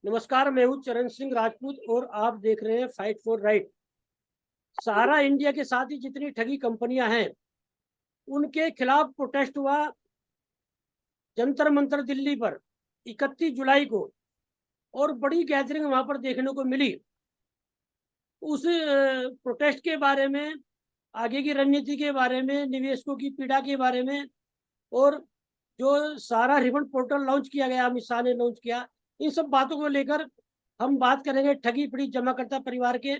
नमस्कार, मैं हूँ चरण सिंह राजपूत और आप देख रहे हैं fight for right. Sahara India के साथ ही जितनी ठगी कंपनियां हैं उनके खिलाफ प्रोटेस्ट हुआ जंतर मंतर दिल्ली पर 31 जुलाई को, और बड़ी गैदरिंग वहां पर देखने को मिली। उस प्रोटेस्ट के बारे में, आगे की रणनीति के बारे में, निवेशकों की पीड़ा के बारे में, और जो सारा रिबन पोर्टल लॉन्च किया गया, अमित शाह ने लॉन्च किया, इन सब बातों को लेकर हम बात करेंगे ठगी पीड़ित जमाकर्ता परिवार के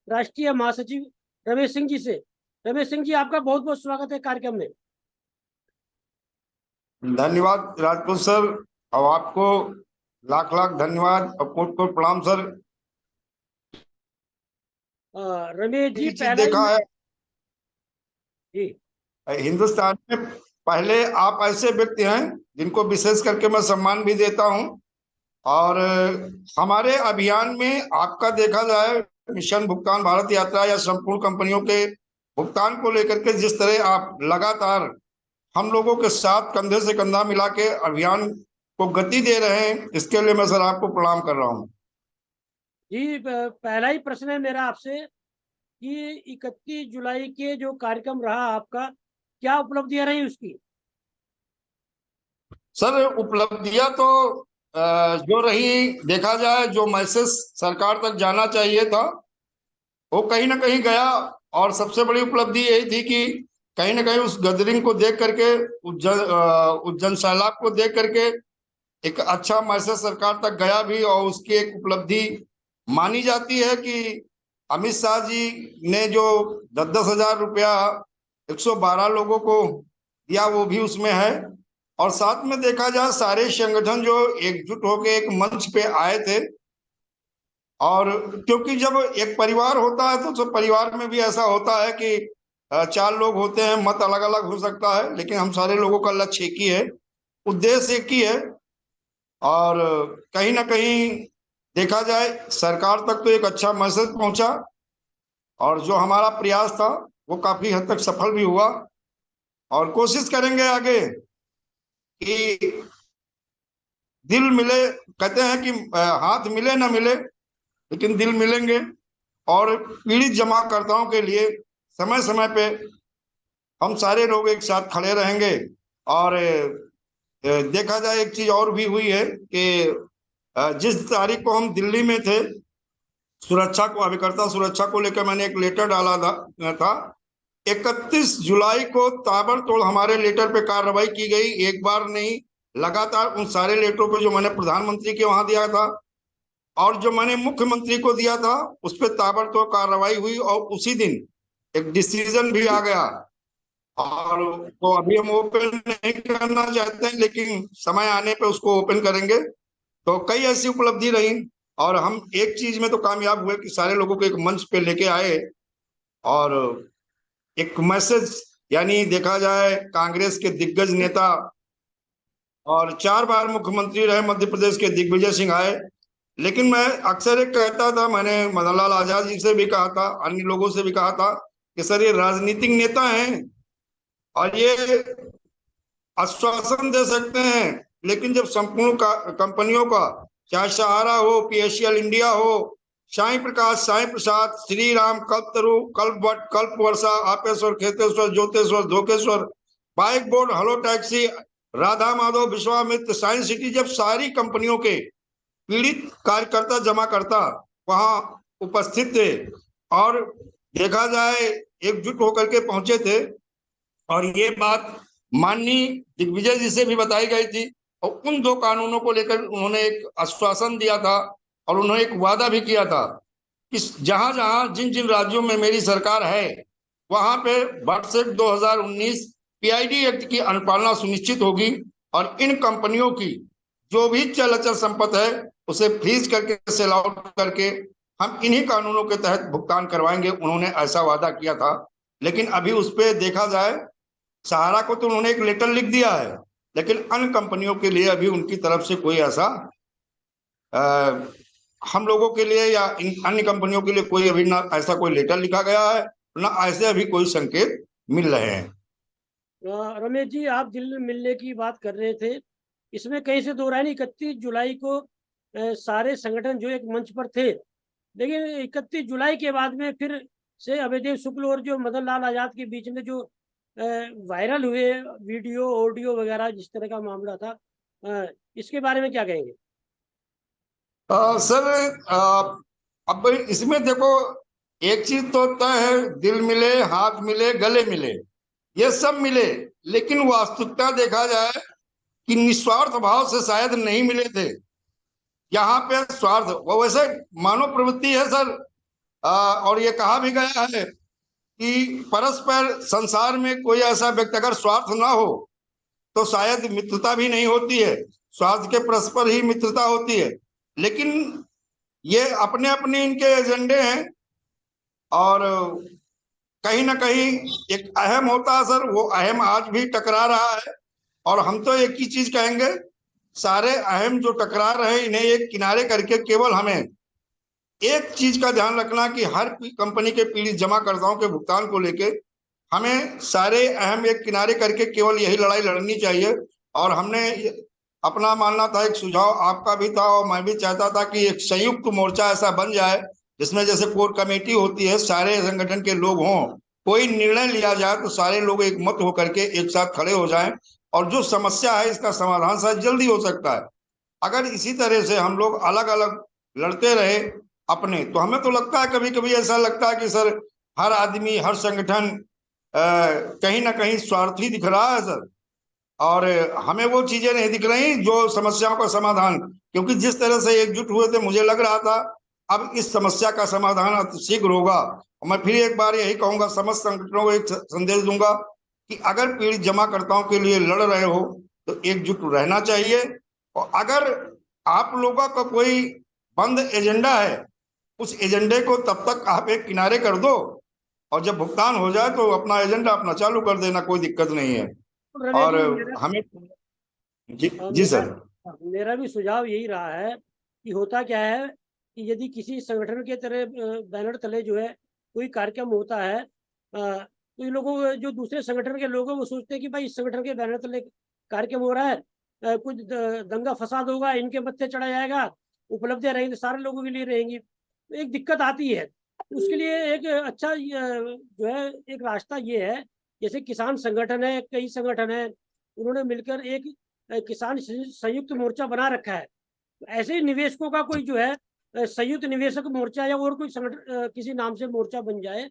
राष्ट्रीय महासचिव रमेश सिंह जी से। रमेश सिंह जी, आपका बहुत बहुत स्वागत है कार्यक्रम में। धन्यवाद राजपूत सर, और आपको लाख लाख धन्यवाद और कोट कोट प्रणाम सर। रमेश जी, चीज पहला देखा है जी हिंदुस्तान में, पहले आप ऐसे व्यक्ति हैं जिनको विशेष करके मैं सम्मान भी देता हूं, और हमारे अभियान में आपका देखा जाए मिशन भुगतान भारत यात्रा या संपूर्ण कंपनियों के भुगतान को लेकर के जिस तरह आप लगातार हम लोगों के साथ कंधे से कंधा मिला के अभियान को गति दे रहे हैं, इसके लिए मैं सर आपको प्रणाम कर रहा हूं। जी, पहला ही प्रश्न है मेरा आपसे कि 31 जुलाई के जो कार्यक्रम रहा आपका, क्या उपलब्धियां रही उसकी? सर उपलब्धियां तो जो रही, देखा जाए जो मैसेज सरकार तक जाना चाहिए था वो कहीं ना कहीं गया, और सबसे बड़ी उपलब्धि यही थी कि कहीं ना कहीं उस गदरिंग को देख करके, उस जन सैलाब को देख करके एक अच्छा मैसेज सरकार तक गया भी, और उसकी एक उपलब्धि मानी जाती है कि अमित शाह जी ने जो 10,000 रुपया 112 लोगों को दिया वो भी उसमें है। और साथ में देखा जाए सारे संगठन जो एकजुट होकर एक मंच पे आए थे, और क्योंकि जब एक परिवार होता है तो सब परिवार में भी ऐसा होता है कि चार लोग होते हैं, मत अलग अलग हो सकता है, लेकिन हम सारे लोगों का लक्ष्य एक ही है, उद्देश्य एक ही है। और कहीं ना कहीं देखा जाए सरकार तक तो एक अच्छा मैसेज पहुंचा, और जो हमारा प्रयास था वो काफी हद तक सफल भी हुआ, और कोशिश करेंगे आगे कि दिल मिले। कहते हैं कि हाथ मिले ना मिले लेकिन दिल मिलेंगे, और पीड़ित जमाकर्ताओं के लिए समय समय पे हम सारे लोग एक साथ खड़े रहेंगे। और देखा जाए एक चीज और भी हुई है कि जिस तारीख को हम दिल्ली में थे, सुरक्षा को, अभिकर्ता सुरक्षा को लेकर मैंने एक लेटर डाला था। 31 जुलाई को ताबड़तोड़ हमारे लेटर पे कार्रवाई की गई, एक बार नहीं, लगातार उन सारे लेटरों पे जो मैंने प्रधानमंत्री के वहां दिया था और जो मैंने मुख्यमंत्री को दिया था उस पर ताबड़तोड़ कार्रवाई हुई, और उसी दिन एक डिसीजन भी आ गया। और वो अभी हम ओपन नहीं करना चाहते हैं, लेकिन समय आने पे उसको ओपन करेंगे। तो कई ऐसी उपलब्धि रही, और हम एक चीज में तो कामयाब हुए कि सारे लोगों को एक मंच पे लेके आए, और एक मैसेज, यानी देखा जाए कांग्रेस के दिग्गज नेता और 4 बार मुख्यमंत्री रहे मध्य प्रदेश के दिग्विजय सिंह आए। लेकिन मैं अक्सर एक कहता था, मैंने मदन लाल आजाद जी से भी कहा था, अन्य लोगों से भी कहा था कि सर ये राजनीतिक नेता हैं और ये आश्वासन दे सकते हैं, लेकिन जब संपूर्ण कंपनियों का, चाहे सहारा हो, पीएसएल इंडिया हो, साई प्रकाश, साई प्रसाद, Shri Ram, Kalpataru, Kalpavat, Kalpa Varsha, Apeshwar, Kheteshwar, Jyoteshwar, Dhokeshwar, bike board, hello taxi, Radha Madhav, Vishwamitra, science city, जब सारी कंपनियों के पीड़ित कार्यकर्ता जमाकर्ता वहां उपस्थित थे और देखा जाए एकजुट होकर के पहुंचे थे, और ये बात माननीय दिग्विजय जी से भी बताई गई थी, और उन 2 कानूनों को लेकर उन्होंने एक आश्वासन दिया था और उन्होंने एक वादा भी किया था कि जहां जहां जिन जिन राज्यों में मेरी सरकार है वहां पे व्हाट्सएप 2019 पीआईडी एक्ट की अनुपालना सुनिश्चित होगी, और इन कंपनियों की जो भी चल अचल संपत्ति है उसे फ्रीज करके, सेल आउट करके हम इन्हीं कानूनों के तहत भुगतान करवाएंगे। उन्होंने ऐसा वादा किया था। लेकिन अभी उस पर देखा जाए, सहारा को तो उन्होंने एक लेटर लिख दिया है, लेकिन अन्य कंपनियों के लिए अभी उनकी तरफ से कोई ऐसा हम लोगों के लिए या इन अन्य कंपनियों के लिए कोई अभी ना ऐसा कोई लेटर लिखा गया है, ना ऐसे अभी कोई संकेत मिल रहे हैं। रमेश जी, आप दिल्ली में मिलने की बात कर रहे थे, इसमें कहीं से दो राय नहीं। 31 जुलाई को सारे संगठन जो एक मंच पर थे, लेकिन 31 जुलाई के बाद में फिर से अभयदेव शुक्ल और जो मदन लाल आजाद के बीच में जो वायरल हुए वीडियो ऑडियो वगैरह जिस तरह का मामला था, इसके बारे में क्या कहेंगे? सर, अब इसमें देखो, एक चीज तो तय है, दिल मिले, हाथ मिले, गले मिले, ये सब मिले, लेकिन वास्तविकता देखा जाए कि निस्वार्थ भाव से शायद नहीं मिले थे। यहाँ पे स्वार्थ, वो वैसे मानव प्रवृत्ति है सर, और ये कहा भी गया है कि परस्पर संसार में कोई ऐसा व्यक्ति अगर स्वार्थ ना हो तो शायद मित्रता भी नहीं होती है, स्वार्थ के परस्पर ही मित्रता होती है। लेकिन ये अपने अपने इनके एजेंडे हैं, और कहीं ना कहीं एक अहम होता है सर, वो अहम आज भी टकरा रहा है। और हम तो एक ही चीज कहेंगे, सारे अहम जो टकरा रहे हैं इन्हें एक किनारे करके केवल हमें एक चीज का ध्यान रखना कि हर कंपनी के पीड़ित जमाकर्ताओं के भुगतान को लेके हमें सारे अहम एक किनारे करके केवल यही लड़ाई लड़नी चाहिए। और हमने अपना मानना था, एक सुझाव आपका भी था और मैं भी चाहता था कि एक संयुक्त मोर्चा ऐसा बन जाए जिसमें जैसे कोर कमेटी होती है, सारे संगठन के लोग हों, कोई निर्णय लिया जाए तो सारे लोग एक मत होकर के एक साथ खड़े हो जाएं, और जो समस्या है इसका समाधान शायद जल्दी हो सकता है। अगर इसी तरह से हम लोग अलग अलग लड़ते रहे अपने, तो हमें तो लगता है, कभी कभी ऐसा लगता है कि सर हर आदमी, हर संगठन कहीं ना कहीं स्वार्थी दिख रहा है सर, और हमें वो चीजें नहीं दिख रही जो समस्याओं का समाधान। क्योंकि जिस तरह से एकजुट हुए थे, मुझे लग रहा था अब इस समस्या का समाधान शीघ्र होगा। मैं फिर एक बार यही कहूंगा, समस्त संगठनों को एक संदेश दूंगा कि अगर पीड़ित जमाकर्ताओं के लिए लड़ रहे हो तो एकजुट रहना चाहिए। और अगर आप लोगों का कोई बंद एजेंडा है, उस एजेंडे को तब तक आप एक किनारे कर दो, और जब भुगतान हो जाए तो अपना एजेंडा अपना चालू कर देना, कोई दिक्कत नहीं है। तो रवि और जी, हमें जी जी मेरा सर। मेरा भी सुझाव यही रहा है कि होता क्या है कि यदि किसी संगठन के तरह बैनर तले जो है कोई कार्यक्रम होता है, तो ये लोगों, जो दूसरे संगठन के लोग हैं, वो सोचते हैं कि भाई इस संगठन के बैनर तले कार्यक्रम हो रहा है, कुछ दंगा फसाद होगा, इनके मत्थे चढ़ा जाएगा, उपलब्धियां रहेंगी सारे लोगों के लिए रहेंगी, तो एक दिक्कत आती है। उसके लिए एक अच्छा जो है एक रास्ता ये है, जैसे किसान संगठन है, कई संगठन है, उन्होंने मिलकर एक किसान संयुक्त मोर्चा बना रखा है। ऐसे ही निवेशकों का कोई जो है संयुक्त निवेशक मोर्चा या और कोई संगठन किसी नाम से मोर्चा बन जाए,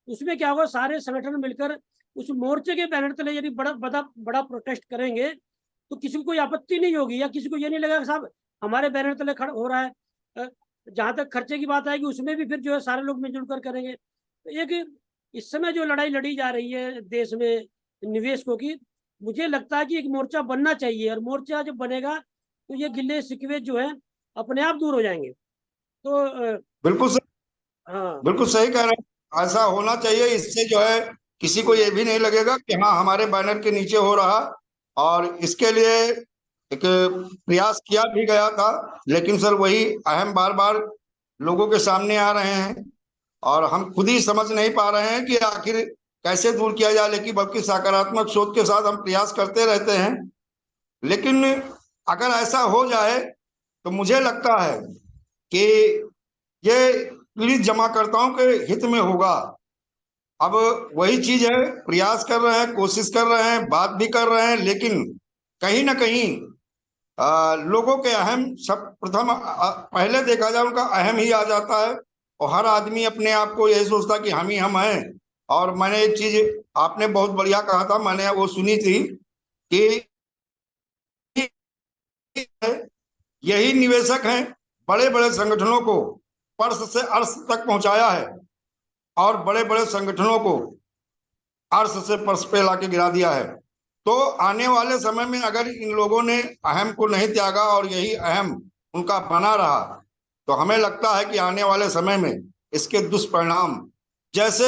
उसमें क्या होगा, सारे संगठन मिलकर उस मोर्चे के बैनर तले यदि बड़ा बड़ा बड़ा प्रोटेस्ट करेंगे तो किसी को कोई आपत्ति नहीं होगी, या किसी को ये नहीं लगेगा साहब हमारे बैनर तले खड़ा हो रहा है। जहां तक खर्चे की बात आएगी उसमें भी फिर जो है सारे लोग मिलजुल कर करेंगे। तो एक इस समय जो लड़ाई लड़ी जा रही है देश में निवेशकों की, मुझे लगता है कि एक मोर्चा बनना चाहिए, और मोर्चा जब बनेगा तो ये गिले शिकवे जो है अपने आप दूर हो जाएंगे। तो बिल्कुल सर, हाँ, बिल्कुल सही कह रहे हैं, ऐसा होना चाहिए। इससे जो है किसी को ये भी नहीं लगेगा कि हाँ हमारे बैनर के नीचे हो रहा। और इसके लिए एक प्रयास किया भी गया था, लेकिन सर वही अहम बार बार लोगों के सामने आ रहे हैं, और हम खुद ही समझ नहीं पा रहे हैं कि आखिर कैसे दूर किया जाए। लेकिन बल्कि सकारात्मक सोच के साथ हम प्रयास करते रहते हैं। लेकिन अगर ऐसा हो जाए तो मुझे लगता है कि ये पीड़ित जमाकर्ताओं के हित में होगा। अब वही चीज है, प्रयास कर रहे हैं, कोशिश कर रहे हैं, बात भी कर रहे हैं, लेकिन कहीं ना कहीं लोगों के अहम सब प्रथम पहले देखा जाए उनका अहम ही आ जाता है, और हर आदमी अपने आप को यही सोचता कि हम ही हम हैं। और मैंने एक चीज आपने बहुत बढ़िया कहा था, मैंने वो सुनी थी कि यही निवेशक हैं बड़े बड़े संगठनों को फर्श से अर्श तक पहुंचाया है, और बड़े बड़े संगठनों को अर्श से फर्श पे लाके गिरा दिया है। तो आने वाले समय में अगर इन लोगों ने अहम को नहीं त्यागा और यही अहम उनका बना रहा, तो हमें लगता है कि आने वाले समय में इसके दुष्परिणाम जैसे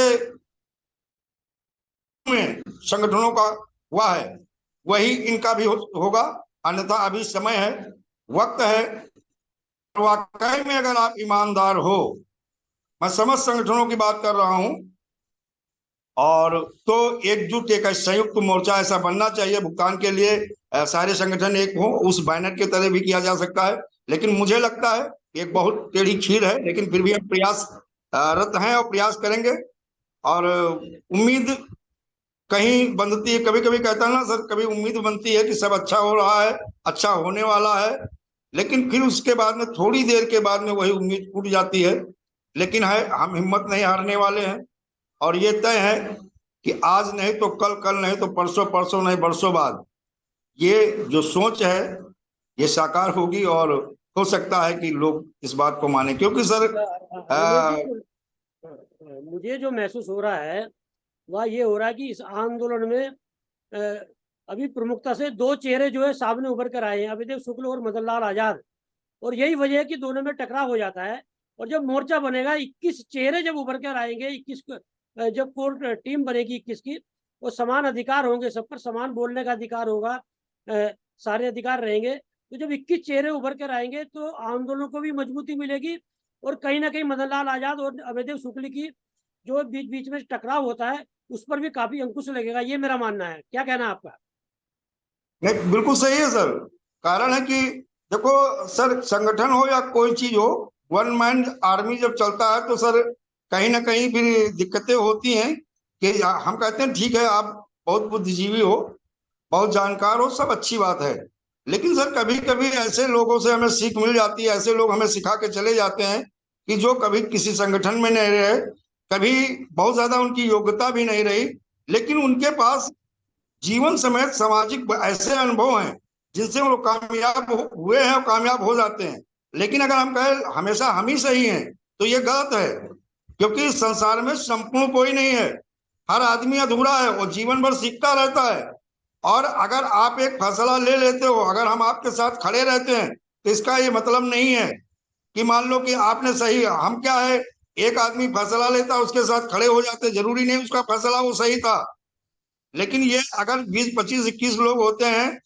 में संगठनों का हुआ है वही इनका भी होगा। अन्यथा अभी समय है, वक्त है। वाकई में अगर आप ईमानदार हो, मैं समस्त संगठनों की बात कर रहा हूं, और तो एकजुट एक संयुक्त मोर्चा ऐसा बनना चाहिए भुगतान के लिए। सारे संगठन एक हो, उस बैनर के तरह भी किया जा सकता है। लेकिन मुझे लगता है एक बहुत टेढ़ी खीर है, लेकिन फिर भी हम प्रयास रत हैं और प्रयास करेंगे। और उम्मीद कहीं बनती है, कभी कभी कहता है ना सर, कभी उम्मीद बनती है कि सब अच्छा हो रहा है, अच्छा होने वाला है, लेकिन फिर उसके बाद में थोड़ी देर के बाद में वही उम्मीद टूट जाती है। लेकिन है, हम हिम्मत नहीं हारने वाले हैं, और ये तय है कि आज नहीं तो कल, कल नहीं तो परसों, परसों नहीं बरसों बाद ये जो सोच है ये साकार होगी। और हो सकता है कि लोग इस बात को माने, क्योंकि सर रमेश जी, मुझे जो महसूस हो रहा है वह ये हो रहा है कि इस आंदोलन में अभी प्रमुखता से दो चेहरे जो है सामने उभर कर आए हैं, अभिदेव शुक्ल और मदन लाल आजाद। और यही वजह है कि दोनों में टकराव हो जाता है। और जब मोर्चा बनेगा, 21 चेहरे जब उभर कर आएंगे, 21 जब कोर्ट टीम बनेगी 21 की, वो समान अधिकार होंगे, सब पर समान बोलने का अधिकार होगा, सारे अधिकार रहेंगे। तो जब 21 चेहरे उभर कर आएंगे तो आंदोलन को भी मजबूती मिलेगी। और कहीं ना कहीं मदन लाल आजाद और अभयदेव शुक्ल की जो बीच बीच में टकराव होता है उस पर भी काफी अंकुश लगेगा, ये मेरा मानना है। क्या कहना है आपका? नहीं, बिल्कुल सही है सर। कारण है कि देखो सर, संगठन हो या कोई चीज हो, वन मैन आर्मी जब चलता है तो सर कहीं ना कहीं फिर दिक्कतें होती हैं। कि हम कहते हैं ठीक है, आप बहुत बुद्धिजीवी हो, बहुत जानकार हो, सब अच्छी बात है, लेकिन सर कभी कभी ऐसे लोगों से हमें सीख मिल जाती है, ऐसे लोग हमें सिखा के चले जाते हैं कि जो कभी किसी संगठन में नहीं रहे, कभी बहुत ज्यादा उनकी योग्यता भी नहीं रही, लेकिन उनके पास जीवन समेत सामाजिक ऐसे अनुभव हैं जिनसे वो लोग कामयाब हुए हैं और कामयाब हो जाते हैं। लेकिन अगर हम कहें हमेशा हम ही सही हैं तो ये गलत है, क्योंकि इस संसार में संपूर्ण कोई नहीं है, हर आदमी अधूरा है, वो जीवन भर सीखता रहता है। और अगर आप एक फैसला ले लेते हो, अगर हम आपके साथ खड़े रहते हैं, तो इसका ये मतलब नहीं है कि मान लो कि आपने सही, हम क्या है, एक आदमी फैसला लेता उसके साथ खड़े हो जाते, जरूरी नहीं उसका फैसला वो सही था। लेकिन ये अगर 20 25 21 लोग होते हैं,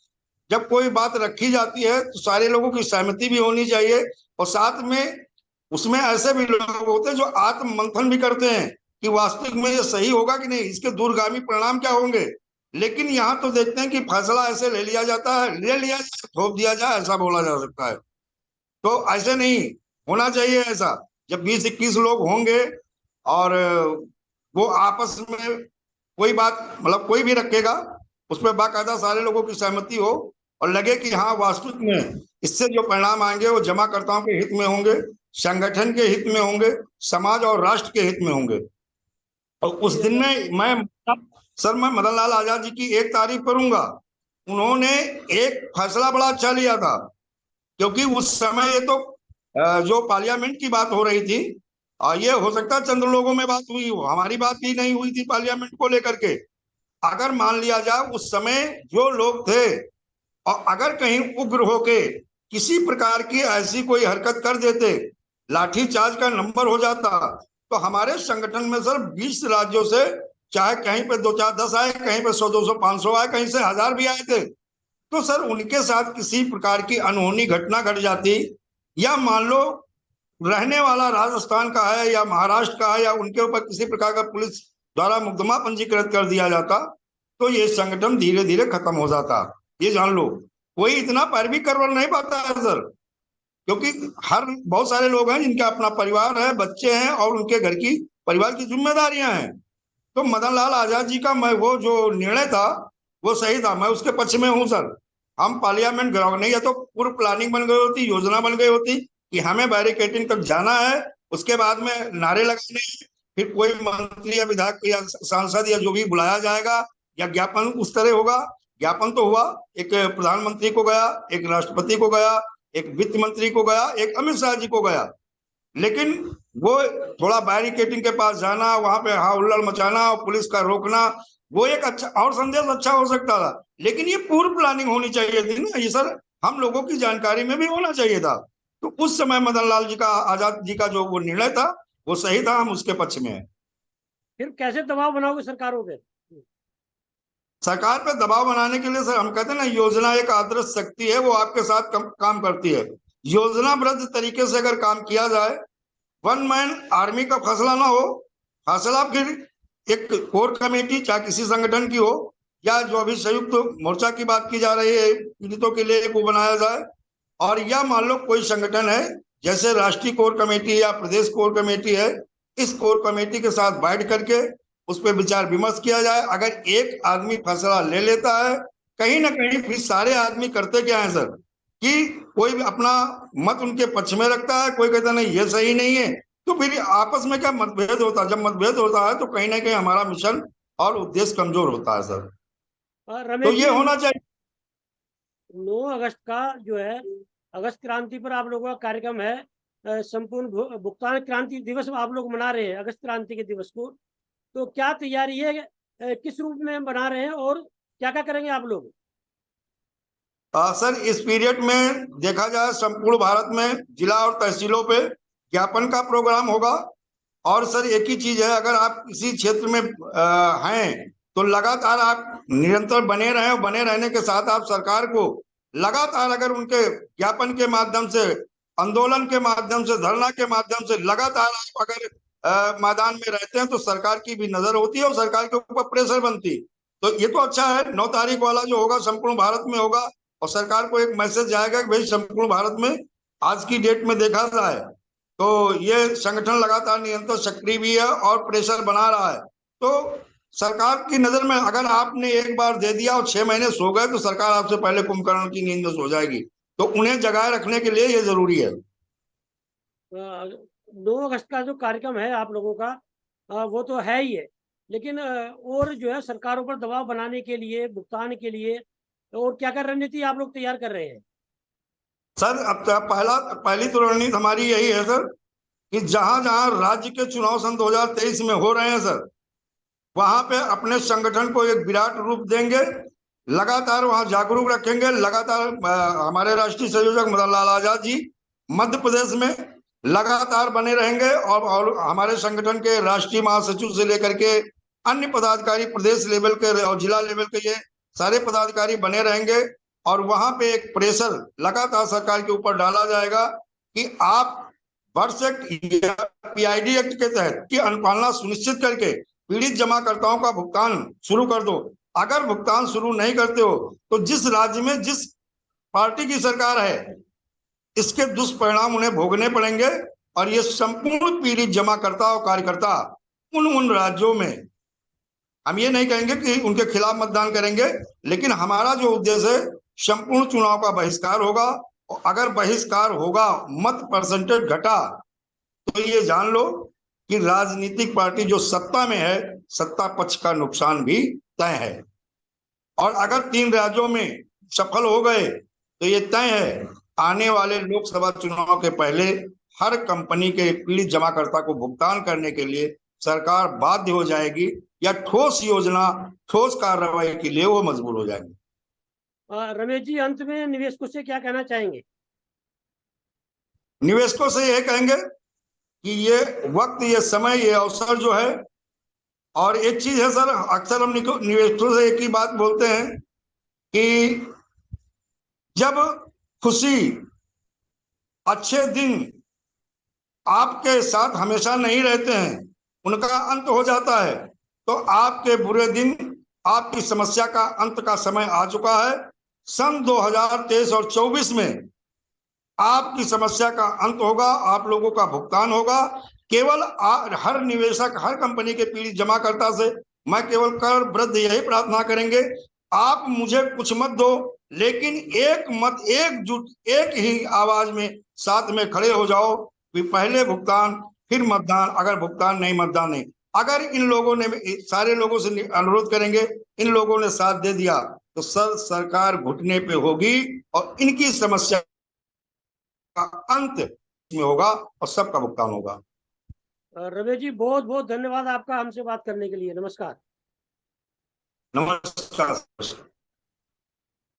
जब कोई बात रखी जाती है तो सारे लोगों की सहमति भी होनी चाहिए। और साथ में उसमें ऐसे भी लोग होते हैं जो आत्म मंथन भी करते हैं कि वास्तविक में ये सही होगा कि नहीं, इसके दूरगामी परिणाम क्या होंगे। लेकिन यहाँ तो देखते हैं कि फैसला ऐसे ले लिया जाता है, ले लिया जाए, थोप दिया जाए, ऐसा बोला जा सकता है। तो ऐसे नहीं होना चाहिए ऐसा। जब 20 21 लोग होंगे और वो आपस में कोई बात, मतलब कोई भी रखेगा, उसमें बाकायदा सारे लोगों की सहमति हो, और लगे कि हाँ वास्तविक में इससे जो परिणाम आएंगे वो जमाकर्ताओं के हित में होंगे, संगठन के हित में होंगे, समाज और राष्ट्र के हित में होंगे। और उस दिन में मैं मदन लाल आजाद जी की एक तारीफ करूंगा। उन्होंने एक फैसला बड़ा अच्छा लिया था, क्योंकि उस समय ये तो जो पार्लियामेंट की बात हो रही थी, और ये हो सकता है चंद लोगों में बात हुई हो, हमारी बात भी नहीं हुई थी पार्लियामेंट को लेकर के। अगर मान लिया जाए उस समय जो लोग थे, और अगर कहीं उग्र होके किसी प्रकार की ऐसी कोई हरकत कर देते, लाठीचार्ज का नंबर हो जाता, तो हमारे संगठन में सर 20 राज्यों से, चाहे कहीं पे 2 4 10 आए, कहीं पे 100 200 500 आए, कहीं से 1000 भी आए थे, तो सर उनके साथ किसी प्रकार की अनहोनी घटना घट जाती, या मान लो रहने वाला राजस्थान का है या महाराष्ट्र का है, या उनके ऊपर किसी प्रकार का पुलिस द्वारा मुकदमा पंजीकृत कर दिया जाता, तो ये संगठन धीरे धीरे खत्म हो जाता। ये जान लो, कोई इतना पैरवी करवा नहीं पाता है सर, क्योंकि हर बहुत सारे लोग हैं जिनका अपना परिवार है, बच्चे हैं, और उनके घर की परिवार की जिम्मेदारियां हैं। तो मदन लाल आजाद जी का मैं वो जो निर्णय था वो सही था, मैं उसके पक्ष में हूँ सर। हम पार्लियामेंट ग्राउंड नहीं, या तो पूर्व प्लानिंग बन गई होती, योजना बन गई होती कि हमें बैरिकेडिंग तक जाना है, उसके बाद में नारे लगाने, फिर कोई मंत्री या विधायक या सांसद या जो भी बुलाया जाएगा, या ज्ञापन उस तरह होगा। ज्ञापन तो हुआ, एक प्रधानमंत्री को गया, एक राष्ट्रपति को गया, एक वित्त मंत्री को गया, एक अमित शाह जी को गया, लेकिन वो थोड़ा बैरिकेडिंग के पास जाना, वहां पे हा हुल्लड़ मचाना और पुलिस का रोकना, वो एक अच्छा और संदेश अच्छा हो सकता था। लेकिन ये पूर्व प्लानिंग होनी चाहिए थी ना, ये सर हम लोगों की जानकारी में भी होना चाहिए था। तो उस समय मदन लाल जी का, आजाद जी का जो वो निर्णय था वो सही था, हम उसके पक्ष में हैं। फिर कैसे दबाव बनाओगे सरकारों पे? सरकार पे दबाव बनाने के लिए सर हम कहते हैं ना, योजना एक आदर्श शक्ति है, वो आपके साथ काम करती है। योजनाबद्ध तरीके से अगर काम किया जाए, वन मैन आर्मी का फैसला ना हो, फैसला फिर एक कोर कमेटी चाहे किसी संगठन की हो, या जो अभी संयुक्त मोर्चा की बात की जा रही है पीड़ितों के लिए, वो बनाया जाए, और या मान लो कोई संगठन है जैसे राष्ट्रीय कोर कमेटी या प्रदेश कोर कमेटी है, इस कोर कमेटी के साथ बैठ करके उस पर विचार विमर्श किया जाए। अगर एक आदमी फैसला ले लेता है, कहीं ना कहीं फिर सारे आदमी करते क्या है सर, कि कोई भी अपना मत उनके पक्ष में रखता है, कोई कहता नहीं ये सही नहीं है, तो फिर आपस में क्या मतभेद होता है। जब मतभेद होता है तो कहीं ना कहीं हमारा मिशन और उद्देश्य कमजोर होता है सर। तो रमेश ये जी, होना चाहिए। 9 अगस्त का जो है अगस्त क्रांति पर आप लोगों का कार्यक्रम है, संपूर्ण भुगतान क्रांति दिवस आप लोग मना रहे हैं अगस्त क्रांति के दिवस को, तो क्या तैयारी है, किस रूप में बना रहे हैं और क्या क्या करेंगे आप लोग? सर इस पीरियड में देखा जाए संपूर्ण भारत में जिला और तहसीलों पे ज्ञापन का प्रोग्राम होगा। और सर एक ही चीज है, अगर आप किसी क्षेत्र में हैं तो लगातार आप निरंतर बने रहे, और बने रहने के साथ आप सरकार को लगातार अगर उनके ज्ञापन के माध्यम से, आंदोलन के माध्यम से, धरना के माध्यम से लगातार आप अगर मैदान में रहते हैं तो सरकार की भी नजर होती है और सरकार के ऊपर प्रेशर बनती है। तो ये तो अच्छा है, 9 तारीख वाला जो होगा संपूर्ण भारत में होगा और सरकार को एक मैसेज जाएगा कि भाई संपूर्ण भारत में आज की डेट में देखा जाए तो ये संगठन लगातार निरंतर सक्रिय भी है और प्रेशर बना रहा है। तो सरकार की नजर में अगर आपने एक बार दे दिया और 6 महीने सो गए तो सरकार आपसे पहले कुंभकर्ण की नींद में सो जाएगी। तो उन्हें जगाए रखने के लिए ये जरूरी है। 9 अगस्त का जो कार्यक्रम है आप लोगों का, वो तो है ही है, लेकिन और जो है सरकारों पर दबाव बनाने के लिए, भुगतान के लिए और क्या क्या रणनीति आप लोग तैयार कर रहे हैं? सर अब पहली तो रणनीति हमारी यही है सर कि जहां जहां राज्य के चुनाव सन 2023 में हो रहे हैं सर, वहां पे अपने संगठन को एक विराट रूप देंगे, लगातार वहां जागरूक रखेंगे। लगातार हमारे राष्ट्रीय संयोजक मदन लाल आजाद जी मध्य प्रदेश में लगातार बने रहेंगे और हमारे संगठन के राष्ट्रीय महासचिव से लेकर के अन्य पदाधिकारी प्रदेश लेवल के और जिला लेवल के ये सारे पदाधिकारी बने रहेंगे। और वहां पे एक प्रेशर लगातार सरकार के ऊपर डाला जाएगा कि आप वर्ष पीआईडी एक्ट के तहत की अनुपालना सुनिश्चित करके पीड़ित जमाकर्ताओं का भुगतान शुरू कर दो। अगर भुगतान शुरू नहीं करते हो तो जिस राज्य में जिस पार्टी की सरकार है इसके दुष्परिणाम उन्हें भोगने पड़ेंगे। और ये संपूर्ण पीड़ित जमाकर्ता और कार्यकर्ता उन राज्यों में, हम ये नहीं कहेंगे कि उनके खिलाफ मतदान करेंगे, लेकिन हमारा जो उद्देश्य है संपूर्ण चुनाव का बहिष्कार होगा। और अगर बहिष्कार होगा, मत परसेंटेज घटा, तो ये जान लो कि राजनीतिक पार्टी जो सत्ता में है, सत्ता पक्ष का नुकसान भी तय है। और अगर 3 राज्यों में सफल हो गए तो ये तय है आने वाले लोकसभा चुनाव के पहले हर कंपनी के पीड़ित जमाकर्ता को भुगतान करने के लिए सरकार बाध्य हो जाएगी, या ठोस योजना, ठोस कार्रवाई के लिए वो मजबूर हो जाएंगे। रमेश जी, अंत में निवेशकों से क्या कहना चाहेंगे? निवेशकों से यह कहेंगे कि ये वक्त, ये समय, ये अवसर जो है, और एक चीज है सर, अक्सर हम निवेशकों से एक ही बात बोलते हैं कि जब खुशी, अच्छे दिन आपके साथ हमेशा नहीं रहते हैं, उनका अंत हो जाता है, तो आपके बुरे दिन, आपकी समस्या का अंत का समय आ चुका है। सन 2023 और 24 में आपकी समस्या का अंत होगा, आप लोगों का भुगतान होगा। केवल हर निवेशक, हर कंपनी के पीड़ित जमाकर्ता से मैं केवल कर वृद्ध यही प्रार्थना करेंगे, आप मुझे कुछ मत दो, लेकिन एक मत, एकजुट, एक ही आवाज में साथ में खड़े हो जाओ कि पहले भुगतान फिर मतदान, अगर भुगतान नहीं मतदान नहीं। अगर इन लोगों ने, सारे लोगों से अनुरोध करेंगे, इन लोगों ने साथ दे दिया तो सरकार घुटने पे होगी और इनकी समस्या का अंत में होगा और सबका भुगतान होगा। रमेश जी, बहुत बहुत धन्यवाद आपका हमसे बात करने के लिए। नमस्कार। नमस्कार।